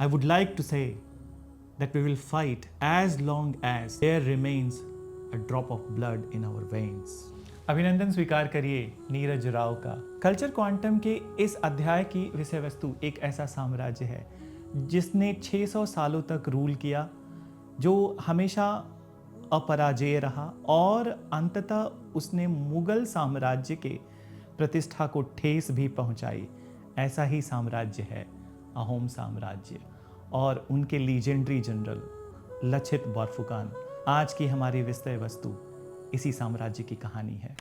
I would like to say that we will fight as long as there remains a drop of blood in our veins. अभिनंदन स्वीकार करिए नीरज राव का। Culture quantum के इस अध्याय की विषय वस्तु एक ऐसा साम्राज्य है जिसने 600 सालों तक रूल किया, जो हमेशा अपराजेय रहा और अंततः उसने मुगल साम्राज्य के प्रतिष्ठा को ठेस भी पहुंचाई। ऐसा ही साम्राज्य है अहोम साम्राज्य और उनके लीजेंडरी जनरल लचित बोरफुकान। आज की हमारी विषय वस्तु इसी साम्राज्य की कहानी है।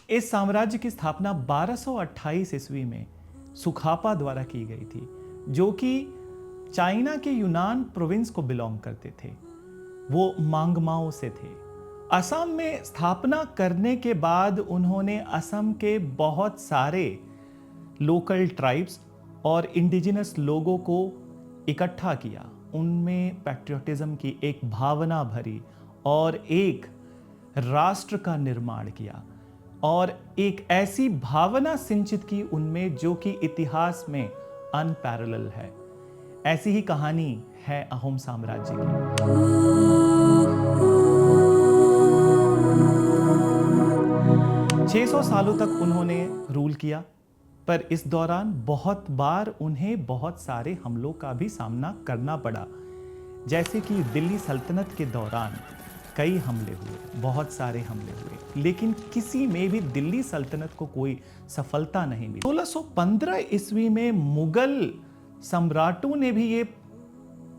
इस साम्राज्य की स्थापना 1228 ईस्वी में सुखापा द्वारा की गई थी, जो कि चाइना के यूनान प्रोविंस को बिलोंग करते थे। वो मांगमाओ से थे। असम में स्थापना करने के बाद उन्होंने असम के बहुत सारे लोकल ट्राइब्स और इंडिजिनस लोगों को इकट्ठा किया। उनमें पैट्रियोटिज्म की एक भावना भरी और एक राष्ट्र का निर्माण किया और एक ऐसी भावना सिंचित की उनमें जो कि इतिहास में अनपैरेलल है। ऐसी ही कहानी है अहोम साम्राज्य की। 600 सालों तक उन्होंने रूल किया, पर इस दौरान बहुत बार उन्हें बहुत सारे हमलों का भी सामना करना पड़ा। जैसे कि दिल्ली सल्तनत के दौरान कई हमले हुए, बहुत सारे हमले हुए, लेकिन किसी में भी दिल्ली सल्तनत को कोई सफलता नहीं मिली। 1615 ईस्वी में मुगल सम्राटों ने भी ये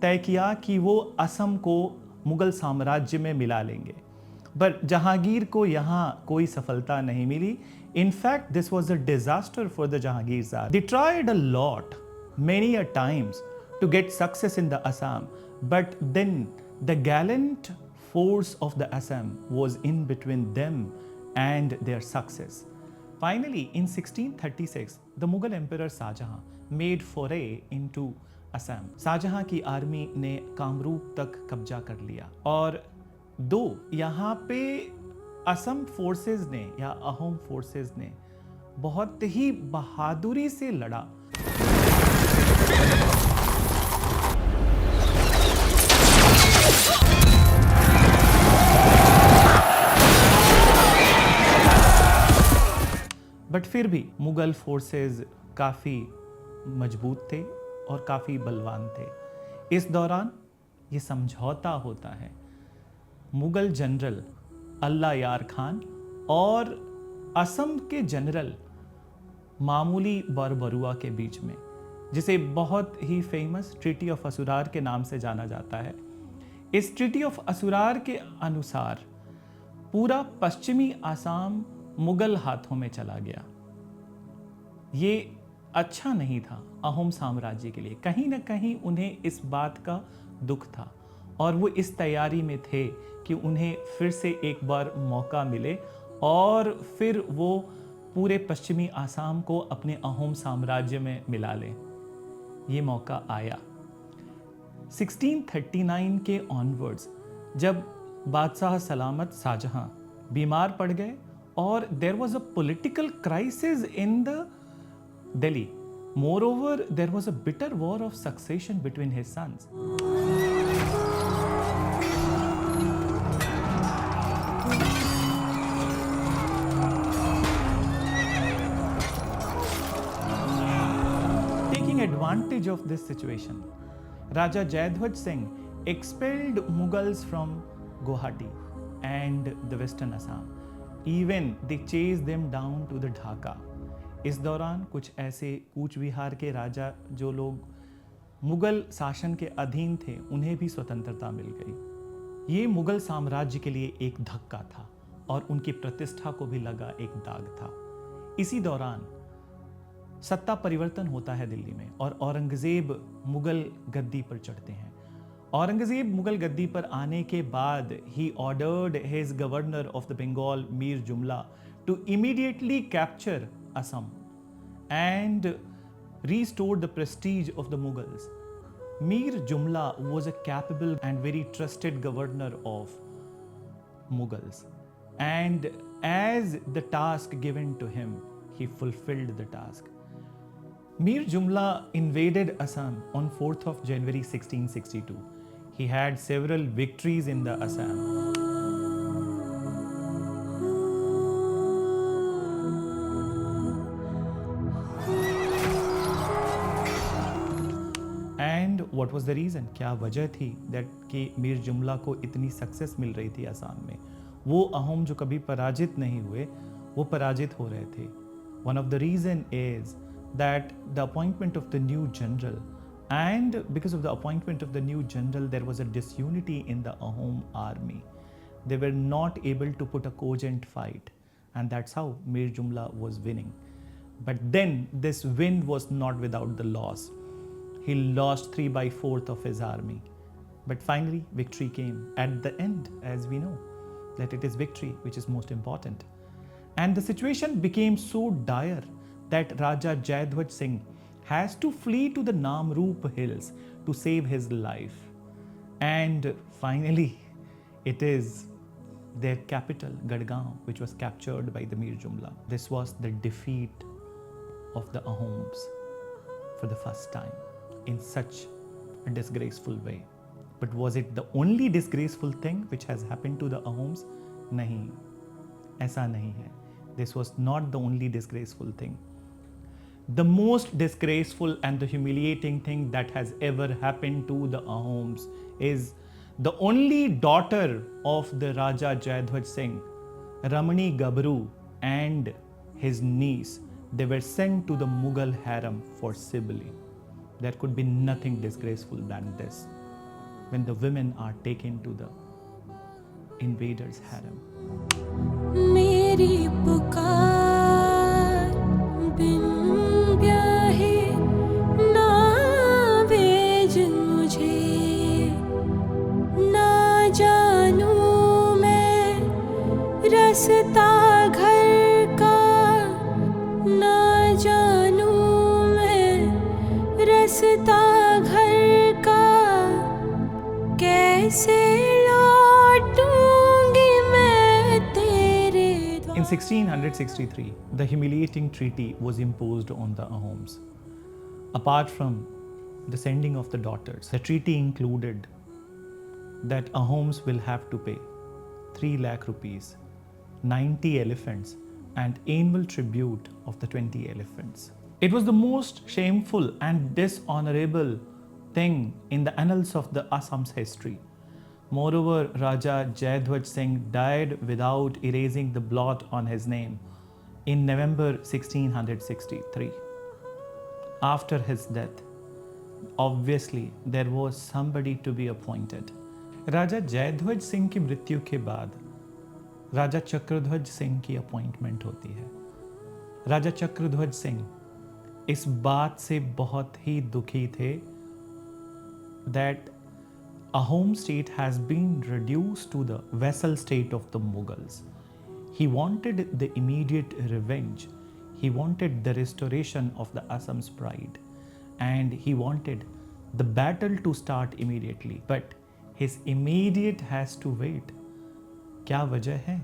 तय किया कि वो असम को मुगल साम्राज्य में मिला लेंगे, पर जहांगीर को यहाँ कोई सफलता नहीं मिली। In fact, this was a disaster for the Jahangirs. They tried a lot, many a times, to get success in the Assam, but then the gallant force of the Assam was in between them and their success. Finally, in 1636, the Mughal Emperor Shahjahan made foray into Assam. Shahjahan की army ने कामरूप तक कब्जा कर लिया और यहाँ पे Assam forces ने या अहोम फोर्सेस ने बहुत ही बहादुरी से लड़ा। बट फिर भी मुगल फोर्सेस काफ़ी मजबूत थे और काफ़ी बलवान थे। इस दौरान ये समझौता होता है मुगल जनरल अल्लाह यार खान और असम के जनरल मामूली बरबरुआ के बीच में, जिसे बहुत ही फेमस ट्रीटी ऑफ असुरार के नाम से जाना जाता है। इस ट्रीटी ऑफ असुरार के अनुसार पूरा पश्चिमी आसाम मुगल हाथों में चला गया। ये अच्छा नहीं था अहोम साम्राज्य के लिए। कहीं ना कहीं उन्हें इस बात का दुख था और वो इस तैयारी में थे कि उन्हें फिर से एक बार मौका मिले और फिर वो पूरे पश्चिमी आसाम को अपने अहोम साम्राज्य में मिला लें। ये मौका आया 1639 के ऑनवर्ड्स, जब बादशाह सलामत शाहजहां बीमार पड़ गए और there was a political crisis in the Delhi. Moreover, there was a bitter war of succession between his sons. Taking advantage of this situation, Raja Jayadhwaj Singh expelled Mughals from Guwahati and the western Assam. Even they chased them down to the Dhaka. इस दौरान कुछ ऐसे कूच विहार के राजा जो लोग मुगल शासन के अधीन थे, उन्हें भी स्वतंत्रता मिल गई। ये मुगल साम्राज्य के लिए एक धक्का था और उनकी प्रतिष्ठा को भी लगा एक दाग था। इसी दौरान सत्ता परिवर्तन होता है दिल्ली में और औरंगजेब मुगल गद्दी पर चढ़ते हैं। औरंगजेब मुगल गद्दी पर आने के बाद ही ordered his governor of the Bengal Mir Jumla to immediately capture Assam and restored the prestige of the Mughals. Mir Jumla was a capable and very trusted governor of Mughals, and as the task given to him, he fulfilled the task. Mir Jumla invaded Assam on 4th of January 1662. He had several victories in the Assam. And what was the reason? क्या वजह थी that कि मीर जुमला को इतनी success मिल रही थी असम में? वो अहोम जो कभी पराजित नहीं हुए, वो पराजित हो रहे थे. One of the reason is that the appointment of the new general, and because of the appointment of the new general, there was a disunity in the Ahom army. They were not able to put a cogent fight, and that's how Mir Jumla was winning. But then this win was not without the loss. He lost 3/4 of his army. But finally, victory came at the end, as we know, that it is victory which is most important. And the situation became so dire that Raja Jaidhwaj Singh has to flee to the Namrup hills to save his life. And finally, it is their capital, Gadgaon, which was captured by the Mir Jumla. This was the defeat of the Ahoms for the first time in such a disgraceful way. But was it the only disgraceful thing which has happened to the Ahoms? Nahi, aisa nahi hai. This was not the only disgraceful thing. The most disgraceful and the humiliating thing that has ever happened to the Ahoms is the only daughter of the Raja Jaidhwaj Singh, Ramani Gabru, and his niece, they were sent to the Mughal harem for Sibli. There could be nothing disgraceful than this, when the women are taken to the invaders' harem. मेरी पुकार बिन ब्याहे ना भेज मुझे, ना जानू मैं रास्ता घर का, ना जानू मैं रास्ता घर का, कैसे In 1663, the humiliating treaty was imposed on the Ahoms. Apart from the sending of the daughters, the treaty included that Ahoms will have to pay 3 lakh rupees, 90 elephants, and annual tribute of the 20 elephants. It was the most shameful and dishonorable thing in the annals of the Assam's history. Moreover, Raja Jaidhwaj Singh died without erasing the blot on his name in November 1663. After his death, obviously there was somebody to be appointed. Raja Jaidhwaj Singh की मृत्यु के बाद राजा चक्रध्वज सिंह की appointment होती है. राजा चक्रध्वज सिंह इस बात से बहुत ही दुखी थे that Ahom state has been reduced to the vassal state of the Mughals. He wanted the immediate revenge. He wanted the restoration of the Assam's pride. And he wanted the battle to start immediately. But his immediate has to wait. क्या वजह है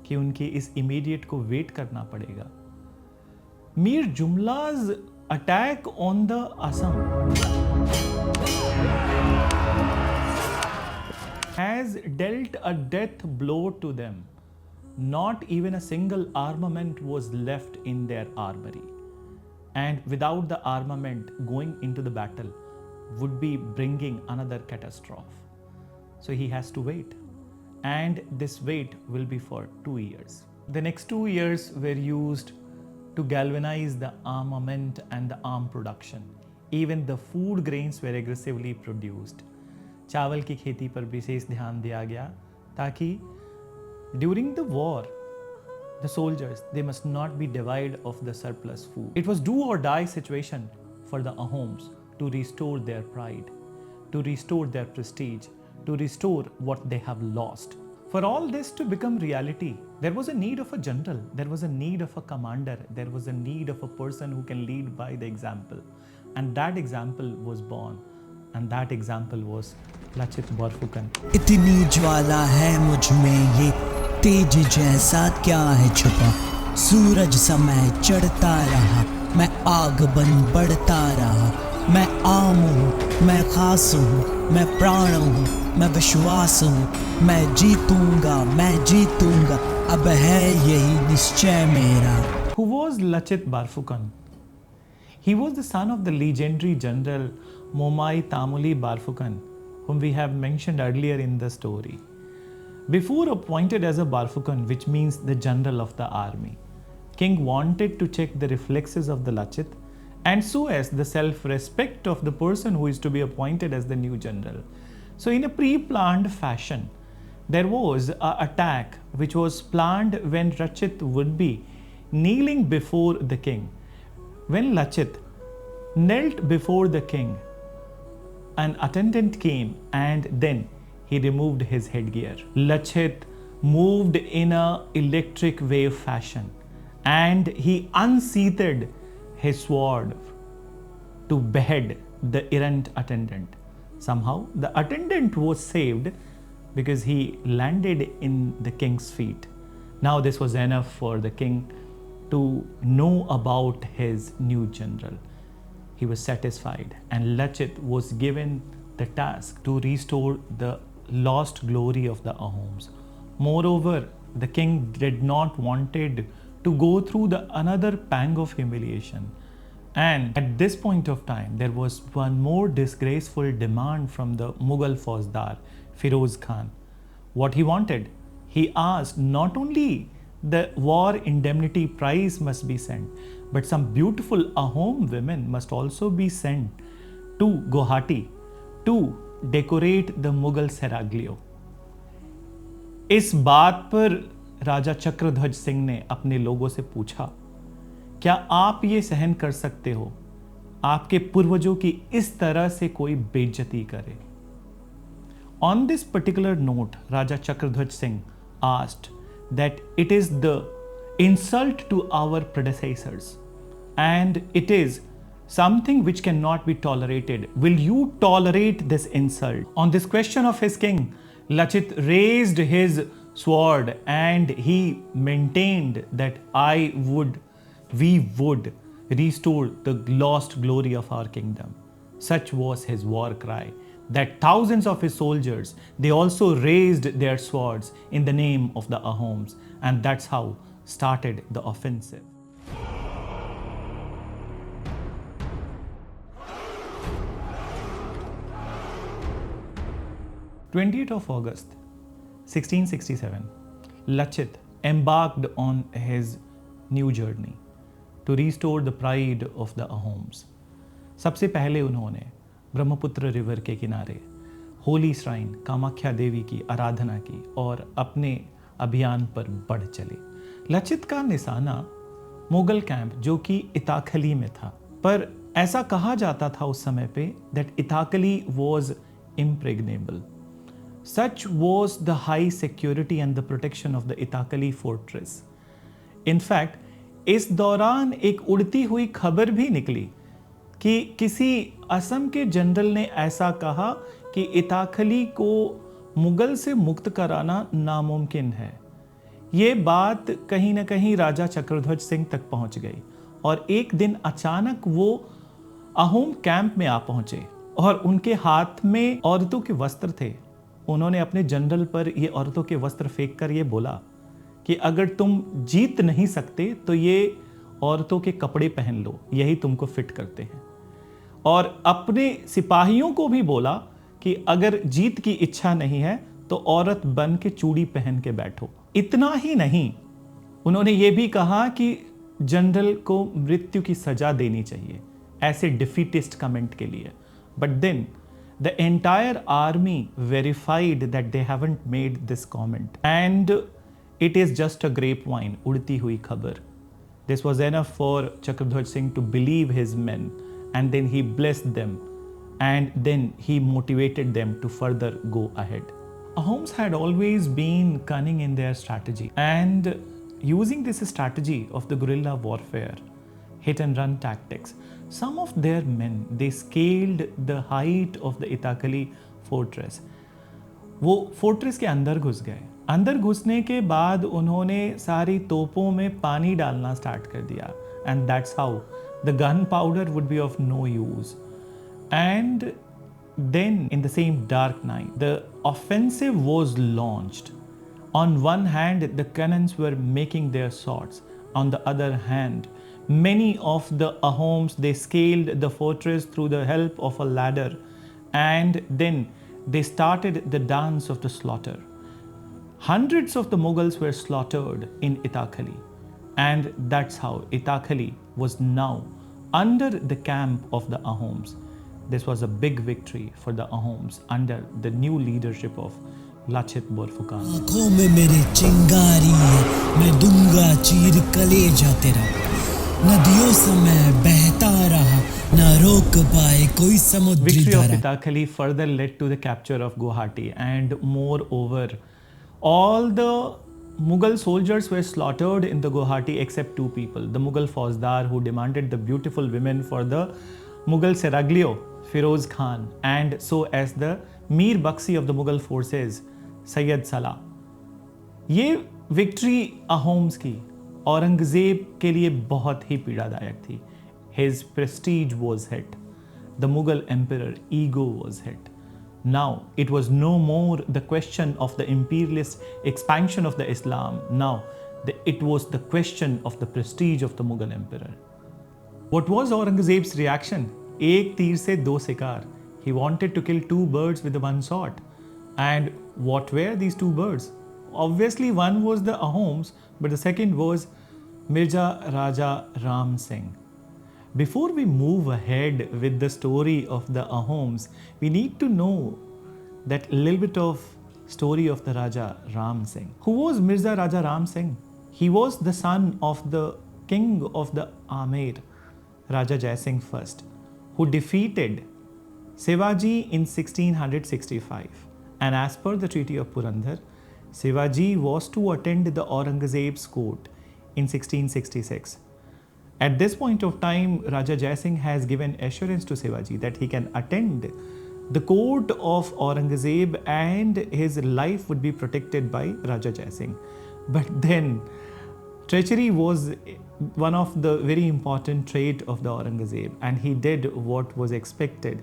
कि उनके इस immediate को wait करना पड़ेगा? Mir Jumla's attack on the Assam has dealt a death blow to them. Not even a single armament was left in their armory. And without the armament, going into the battle would be bringing another catastrophe. So he has to wait. And this wait will be for 2 years. The next 2 years were used to galvanize the armament and the arm production. Even the food grains were aggressively produced. चावल की खेती पर विशेष ध्यान दिया गया ताकि during the war the soldiers they must not be deprived of the surplus food. It was do or die situation for the Ahoms to restore their pride, to restore their prestige, to restore what they have lost. For all this to become reality, there was a need of a general, there was a need of a commander, there was a need of a person who can lead by the example. And that example was born. And that example was Lachit Borphukan. इतनी ज्वाला है मुझ में ये तेज जैसा क्या है छुपा, सूरज समय चढ़ता रहा मैं आग बन बढ़ता रहा। मैं आम हूँ, मैं खास हूँ, मैं प्राण हूँ, मैं विश्वास हूँ। मैं जीतूंगा, अब है यही निश्चय मेरा। Who was Lachit Borphukan? He was the son of the legendary general Momai Tamuli Borphukan, whom we have mentioned earlier in the story. Before appointed as a Borphukan, which means the general of the army, king wanted to check the reflexes of the Lachit and so as the self-respect of the person who is to be appointed as the new general. So in a pre-planned fashion, there was an attack which was planned when Lachit would be kneeling before the king. When Lachit knelt before the king, an attendant came and then he removed his headgear. Lachit moved in a electric wave fashion and he unsheathed his sword to behead the errant attendant. Somehow the attendant was saved because he landed in the king's feet. Now this was enough for the king to know about his new general. He was satisfied and Lachit was given the task to restore the lost glory of the Ahoms. Moreover, the king did not wanted to go through another pang of humiliation. And at this point of time, there was one more disgraceful demand from the Mughal Fauzdar, Firoz Khan. What he wanted? He asked not only the war indemnity prize must be sent, but some beautiful Ahom women must also be sent to Guwahati to decorate the Mughal seraglio. इस बात पर राजा चक्रध्वज सिंह ने अपने लोगों से पूछा, क्या आप ये सहन कर सकते हो आपके पूर्वजों की इस तरह से कोई बेइज्जती करे? On this particular note, Raja Chakradhwaj Singh asked that it is the insult to our predecessors and it is something which cannot be tolerated. Will you tolerate this insult? On this question of his king, Lachit raised his sword and he maintained that we would restore the lost glory of our kingdom. Such was his war cry, that thousands of his soldiers, they also raised their swords in the name of the Ahoms, and that's how started the offensive. "28th of August, 1667, Lachit embarked on his new journey to restore the pride of the Ahoms. सबसे पहले उन्होंने Brahmaputra river के किनारे Holi shrine Kamakhya देवी की आराधना की और अपने अभियान पर बढ़ चले। लचित का निशाना मुगल कैंप जो कि इताखली में था, पर ऐसा कहा जाता था उस समय पे that Itakhuli was impregnable. Such was the high security and the protection of the Itakali fortress. In fact, इस दौरान एक उड़ती हुई खबर भी निकली कि किसी असम के जनरल ने ऐसा कहा कि इताखली को मुगल से मुक्त कराना नामुमकिन है। ये बात कहीं ना कहीं राजा चक्रध्वज सिंह तक पहुंच गई और एक दिन अचानक वो अहोम कैंप में आ पहुंचे और उनके हाथ में औरतों के वस्त्र थे। उन्होंने अपने जनरल पर ये औरतों के वस्त्र फेंक कर ये बोला कि अगर तुम जीत नहीं सकते तो ये औरतों के कपड़े पहन लो, यही तुमको फिट करते हैं। और अपने सिपाहियों को भी बोला कि अगर जीत की इच्छा नहीं है तो औरत बन के चूड़ी पहन के बैठो। इतना ही नहीं, उन्होंने ये भी कहा कि जनरल को मृत्यु की सजा देनी चाहिए, ऐसे डिफीटिस्ट कमेंट के लिए। But then the entire army verified that they haven't made this comment and it is just a grapevine, udti hui khabar. This was enough for Chakradhwaj Singh to believe his men, and then he blessed them and then he motivated them to further go ahead. Ahoms had always been cunning in their strategy, and using this strategy of the guerrilla warfare, hit and run tactics, some of their men, they scaled the height of the Itakali fortress. वो fortress के अंदर घुस गए। अंदर घुसने के बाद उन्होंने सारी तोपों में पानी डालना स्टार्ट कर दिया, and that's how the gunpowder would be of no use. And then, in the same dark night, the offensive was launched. On one hand, the cannons were making their swords. On the other hand, many of the Ahoms, they scaled the fortress through the help of a ladder, and then they started the dance of the slaughter. Hundreds of the Mughals were slaughtered in Itakhali, and that's how Itakhali was now under the camp of the Ahoms. This was a big victory for the Ahoms under the new leadership of Lachit Borphukan. आंखों में मेरे चिंगारी है, मैं दूंगा चीर कलेजा तेरा, नदियों से मैं बहता रहा, ना रोक पाए कोई समुद्री Victory of धारा. Itakhali further led to the capture of Guwahati, and moreover, all the Mughal soldiers were slaughtered in the Guwahati except two people. The Mughal Fauzdar who demanded the beautiful women for the Mughal Seraglio, Firoz Khan, and so as the Mir Baksi of the Mughal forces, Sayyid Salah. ये victory Ahoms की औरंगजेब के लिए बहुत ही पीड़ादायक थी. His prestige was hit. The Mughal emperor ego was hit. Now it was no more the question of the imperialist expansion of the Islam. Now it was the question of the prestige of the Mughal emperor. What was Aurangzeb's reaction? एक तीर से दो शिकार. He wanted to kill two birds with one shot. And what were these two birds? Obviously one was the Ahoms, but the second was Mirza Raja Ram Singh. Before we move ahead with the story of the Ahoms, we need to know that little bit of story of the Raja Ram Singh. Who was Mirza Raja Ram Singh? He was the son of the king of the Amer, Raja Jai Singh I, who defeated Shivaji in 1665. And as per the Treaty of Purandar, Shivaji was to attend the Aurangzeb's court in 1666. At this point of time, Raja Jai Singh has given assurance to Shivaji that he can attend the court of Aurangzeb and his life would be protected by Raja Jai Singh. But then, treachery was one of the very important trait of the Aurangzeb, and he did what was expected.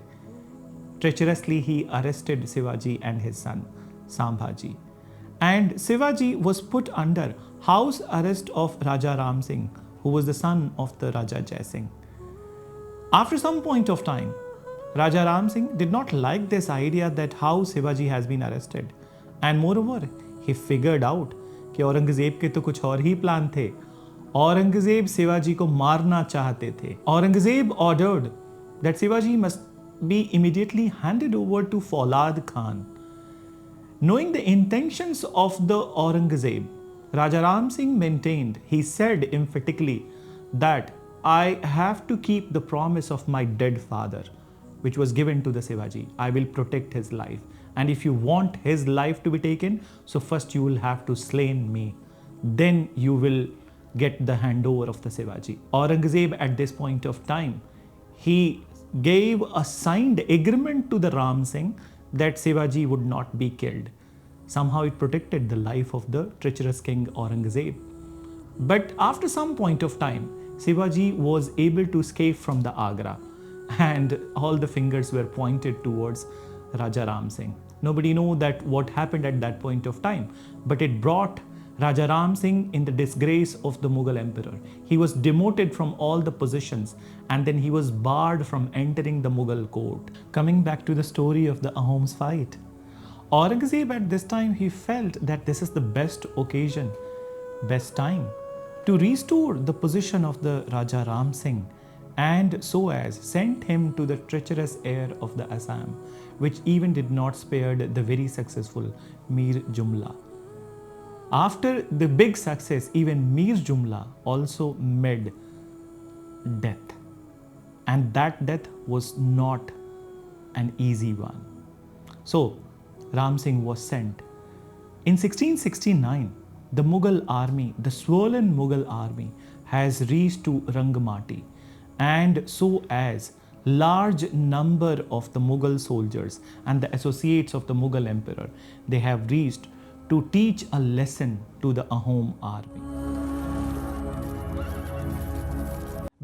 Treacherously, he arrested Shivaji and his son, Sambhaji. And Shivaji was put under house arrest of Raja Ram Singh, who was the son of the Raja Jai Singh. After some point of time, Raja Ram Singh did not like this idea that how Shivaji has been arrested. And moreover, he figured out कि औरंगजेब के तो कुछ और ही plan थे. औरंगजेब शिवाजी को मारना चाहते थे. Aurangzeb ordered that Shivaji must be immediately handed over to Faulad Khan. Knowing the intentions of the Aurangzeb, Raja Ram Singh maintained, he said emphatically that I have to keep the promise of my dead father, which was given to the Shivaji. I will protect his life. And if you want his life to be taken, so first you will have to slay me. Then you will get the handover of the Shivaji. Aurangzeb at this point of time, he gave a signed agreement to the Ram Singh that Shivaji would not be killed. Somehow it protected the life of the treacherous king Aurangzeb. But after some point of time, Shivaji was able to escape from the Agra, and all the fingers were pointed towards Raja Ram Singh. Nobody knows that what happened at that point of time, but it brought Raja Ram Singh in the disgrace of the Mughal emperor. He was demoted from all the positions, and then he was barred from entering the Mughal court. Coming back to the story of the Ahoms fight, Aurangzeb at this time, he felt that this is the best occasion, best time to restore the position of the Raja Ram Singh, and so as sent him to the treacherous heir of the Assam, which even did not spare the very successful Mir Jumla. After the big success, even Mir Jumla also met death, and that death was not an easy one. So Ram Singh was sent. In 1669, the Mughal army, the swollen Mughal army, has reached to Rangamati, and so as large number of the Mughal soldiers and the associates of the Mughal emperor, they have reached to teach a lesson to the Ahom army.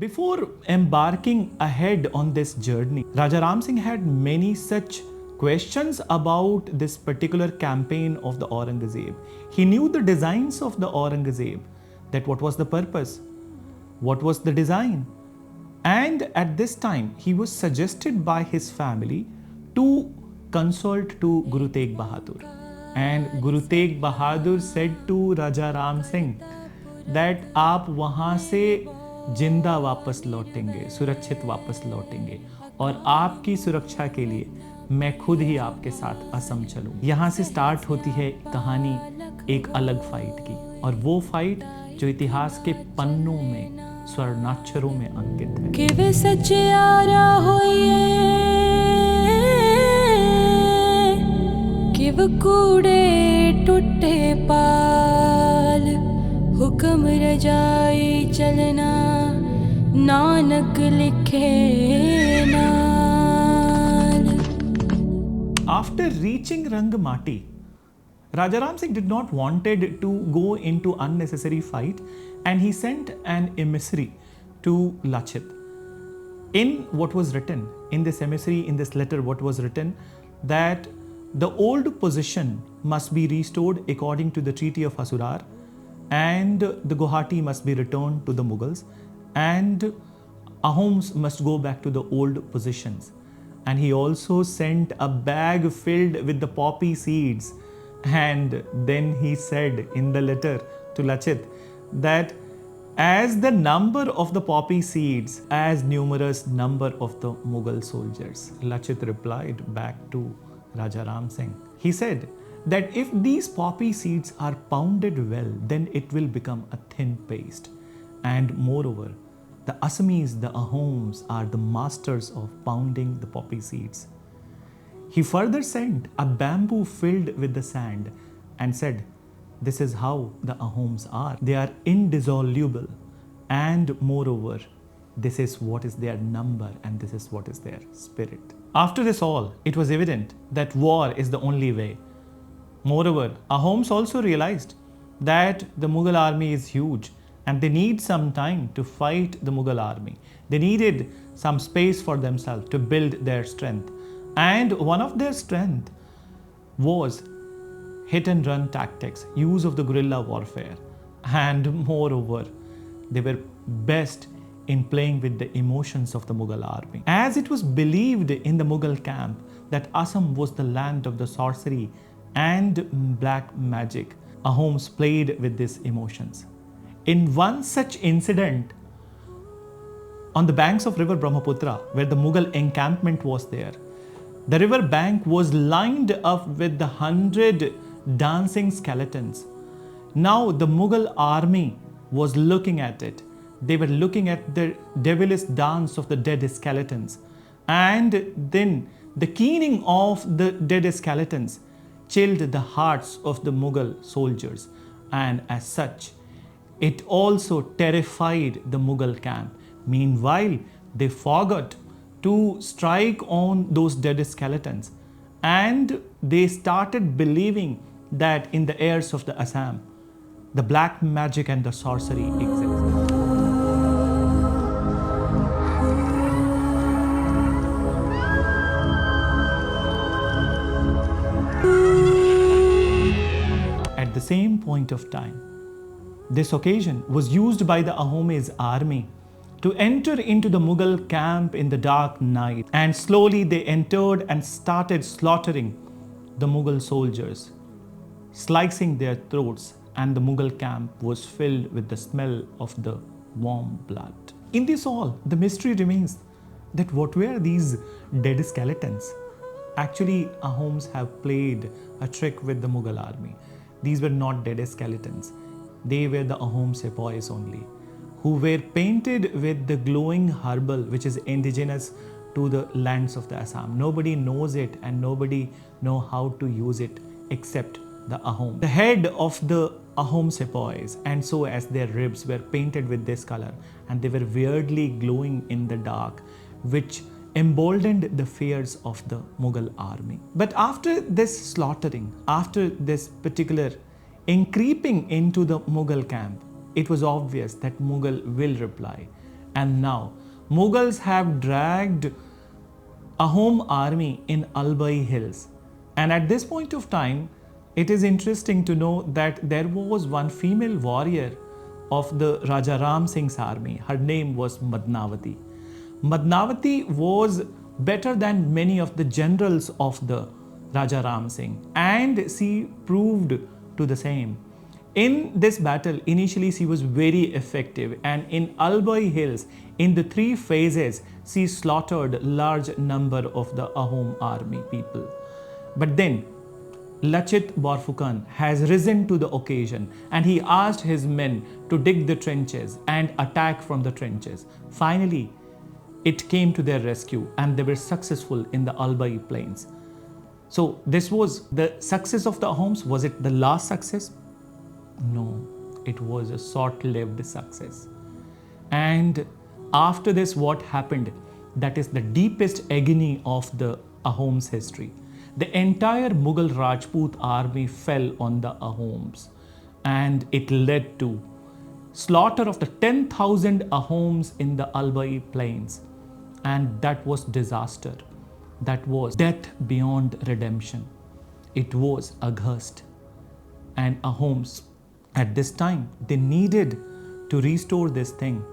Before embarking ahead on this journey, Raja Ram Singh had many such questions about this particular campaign of the Aurangzeb. He knew the designs of the Aurangzeb, that what was the purpose, what was the design. And at this time, he was suggested by his family to consult to Guru Tegh Bahadur. And Guru Tegh Bahadur said to Raja Ram Singh that आप वहाँ से जिंदा वापस लौटेंगे, सुरक्षित वापस लौटेंगे, और आपकी सुरक्षा के लिए मैं खुद ही आपके साथ असम चलूं। यहाँ से स्टार्ट होती है कहानी एक अलग फाइट की, और वो फाइट जो इतिहास के पन्नों में स्वर्णाक्षरों में अंकित है। कि वे सच्चारा होइए, कि वो कूड़े टूटे पाल, हुक्म रजाई चलना नानक लिखे नाल। After reaching Rangamati, Raja Ram Singh did not wanted to go into unnecessary fight, and he sent an emissary to Lachit. In what was written in this emissary, in this letter, what was written, that the old position must be restored according to the Treaty of Asurar, and the Guwahati must be returned to the Mughals, and Ahoms must go back to the old positions. And he also sent a bag filled with the poppy seeds. And then he said in the letter to Lachit that as the number of the poppy seeds, as numerous number of the Mughal soldiers. Lachit replied back to Raja Ram Singh. He said that if these poppy seeds are pounded well, then it will become a thin paste. And moreover, the Assamese, the Ahoms, are the masters of pounding the poppy seeds. He further sent a bamboo filled with the sand and said, this is how the Ahoms are. They are indissoluble, and moreover, this is what is their number and this is what is their spirit. After this all, it was evident that war is the only way. Moreover, Ahoms also realized that the Mughal army is huge and they need some time to fight the Mughal army. They needed some space for themselves to build their strength. And one of their strength was hit and run tactics, use of the guerrilla warfare. And moreover, they were best in playing with the emotions of the Mughal army. As it was believed in the Mughal camp that Assam was the land of the sorcery and black magic, Ahoms played with these emotions. In one such incident, on the banks of river Brahmaputra, where the Mughal encampment was there, the river bank was lined up with the 100 dancing skeletons. Now the Mughal army was looking at it. They were looking at the devilish dance of the dead skeletons. And then the keening of the dead skeletons chilled the hearts of the Mughal soldiers. And as such, it also terrified the Mughal camp. Meanwhile, they forgot to strike on those dead skeletons, and they started believing that in the airs of the Assam, the black magic and the sorcery exist. At the same point of time, this occasion was used by the Ahoms army to enter into the Mughal camp in the dark night, and slowly they entered and started slaughtering the Mughal soldiers, slicing their throats, and the Mughal camp was filled with the smell of the warm blood. In this all, the mystery remains that what were these dead skeletons? Actually, Ahoms have played a trick with the Mughal army. These were not dead skeletons. They were the Ahom sepoys only, who were painted with the glowing herbal which is indigenous to the lands of the Assam. Nobody knows it and nobody know how to use it except the Ahom. The head of the Ahom sepoys and so as their ribs were painted with this color, and they were weirdly glowing in the dark, which emboldened the fears of the Mughal army. But after this slaughtering, after this particular creeping into the Mughal camp, it was obvious that Mughal will reply. And now Mughals have dragged Ahom army in Albai Hills. And at this point of time, it is interesting to know that there was one female warrior of the Raja Ram Singh's army. Her name was Madnavati. Madnavati was better than many of the generals of the Raja Ram Singh, and she proved to the same. In this battle, initially she was very effective, and in Albai Hills, in the 3 phases, she slaughtered large number of the Ahom army people. But then Lachit Borphukan has risen to the occasion, and he asked his men to dig the trenches and attack from the trenches. Finally, it came to their rescue, and they were successful in the Albai plains. So this was the success of the Ahoms. Was it the last success? No, it was a short-lived success. And after this, what happened? That is the deepest agony of the Ahoms history. The entire Mughal Rajput army fell on the Ahoms, and it led to slaughter of the 10,000 Ahoms in the Albai plains. And that was disaster. That was death beyond redemption. It was aghast. And Ahoms, at this time, they needed to restore this thing.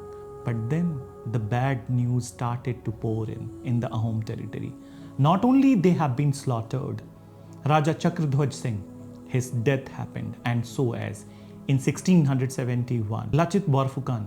But then the bad news started to pour in the Ahom territory. Not only they have been slaughtered, Raja Chakradhwaj Singh, his death happened, and so as in 1671, Lachit Borphukan,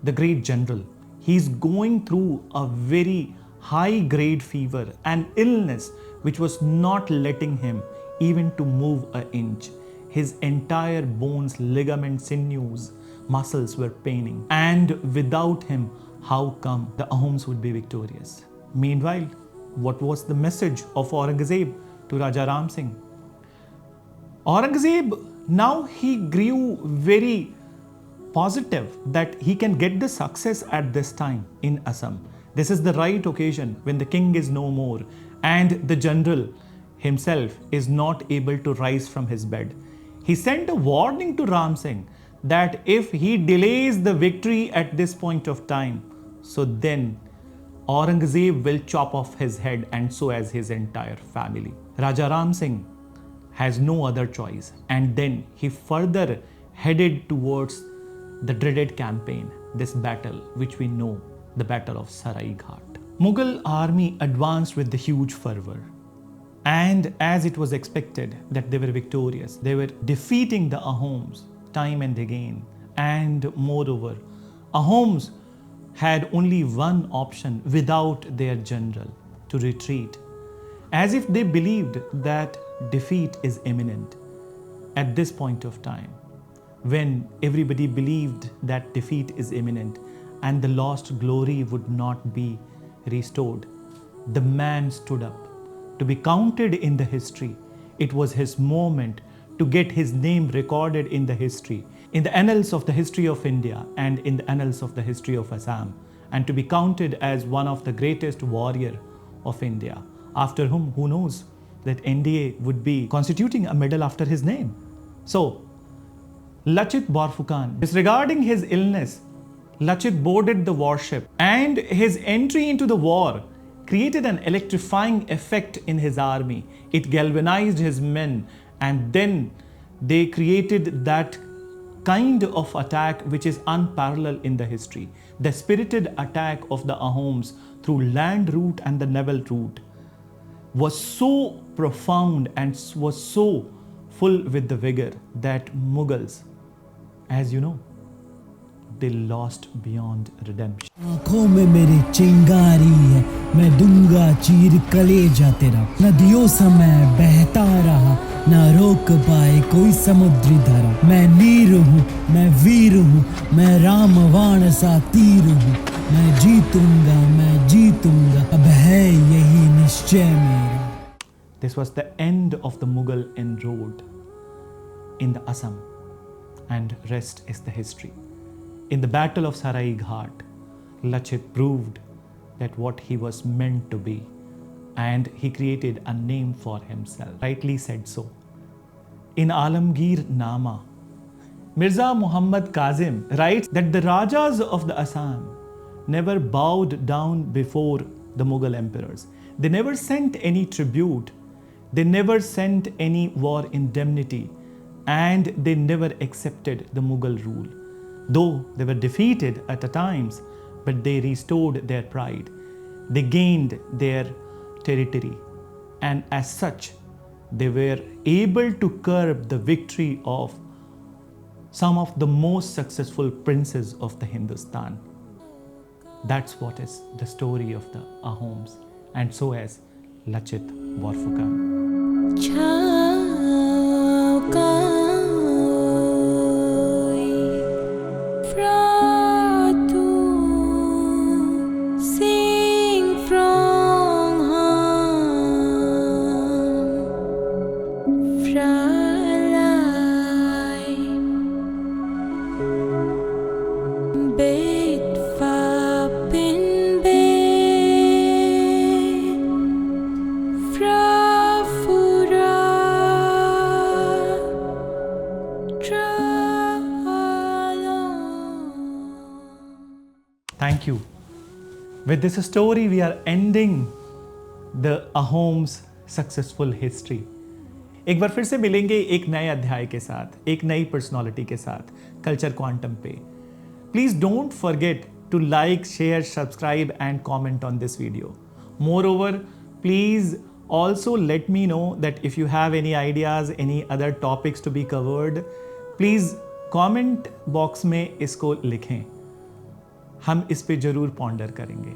the great general, he's going through a very high-grade fever, an illness which was not letting him even to move an inch. His entire bones, ligaments, sinews, muscles were paining. And without him, how come the Ahoms would be victorious? Meanwhile, what was the message of Aurangzeb to Raja Ram Singh? Aurangzeb, now he grew very positive that he can get the success at this time in Assam. This is the right occasion when the king is no more and the general himself is not able to rise from his bed. He sent a warning to Ram Singh that if he delays the victory at this point of time, so then Aurangzeb will chop off his head, and so as his entire family. Raja Ram Singh has no other choice, and then he further headed towards the dreaded campaign, this battle which we know, the Battle of Saraighat. Mughal army advanced with the huge fervor, and as it was expected that they were victorious, they were defeating the Ahoms time and again, and moreover, Ahoms had only one option without their general: to retreat, as if they believed that defeat is imminent. At this point of time, when everybody believed that defeat is imminent and the lost glory would not be restored, the man stood up to be counted in the history. It was his moment to get his name recorded in the history, in the annals of the history of India and in the annals of the history of Assam, and to be counted as one of the greatest warrior of India, after whom, who knows, that NDA would be constituting a medal after his name. So, Lachit Borphukan, disregarding his illness, Lachit boarded the warship, and his entry into the war created an electrifying effect in his army. It galvanized his men, and then they created that kind of attack which is unparalleled in the history. The spirited attack of the Ahoms through land route and the naval route was so profound and was so full with the vigor that Mughals, as you know, they lost beyond redemption. आंखों में मेरे चिंगारी है, मैं दूंगा चीर कलेजा तेरा। नदियों सा मैं बहता रहा, ना रोक पाए कोई समुद्री धारा। मैं नीर हूँ, मैं वीर हूँ, मैं रामवाण सा तीर हूँ। मैं जीतूंगा, अब है यही निश्चय मेरा। This was the end of the Mughal inroad in the Assam, and rest is the history. In the Battle of Saraighat, Lachit proved that what he was meant to be, and he created a name for himself. Rightly said so. In Alamgir Nama, Mirza Muhammad Kazim writes that the Rajas of the Assam never bowed down before the Mughal emperors. They never sent any tribute. They never sent any war indemnity. And they never accepted the Mughal rule. Though they were defeated at times, but they restored their pride. They gained their territory. And as such, they were able to curb the victory of some of the most successful princes of the Hindustan. That's what is the story of the Ahoms, and so has Lachit Borphukan. Thank you. With this story, we are ending the Ahoms successful history. एक बार फिर से मिलेंगे एक नए अध्याय के साथ, एक नई पर्सनालिटी के साथ, कल्चर क्वांटम पे. Please don't forget to like, share, subscribe and comment on this video. Moreover, please also let me know that if you have any ideas, any other topics to be covered, please comment box में इसको लिखें. हम इस पे जरूर ponder करेंगे.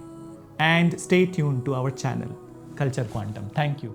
And stay tuned to our channel, Culture Quantum. Thank you.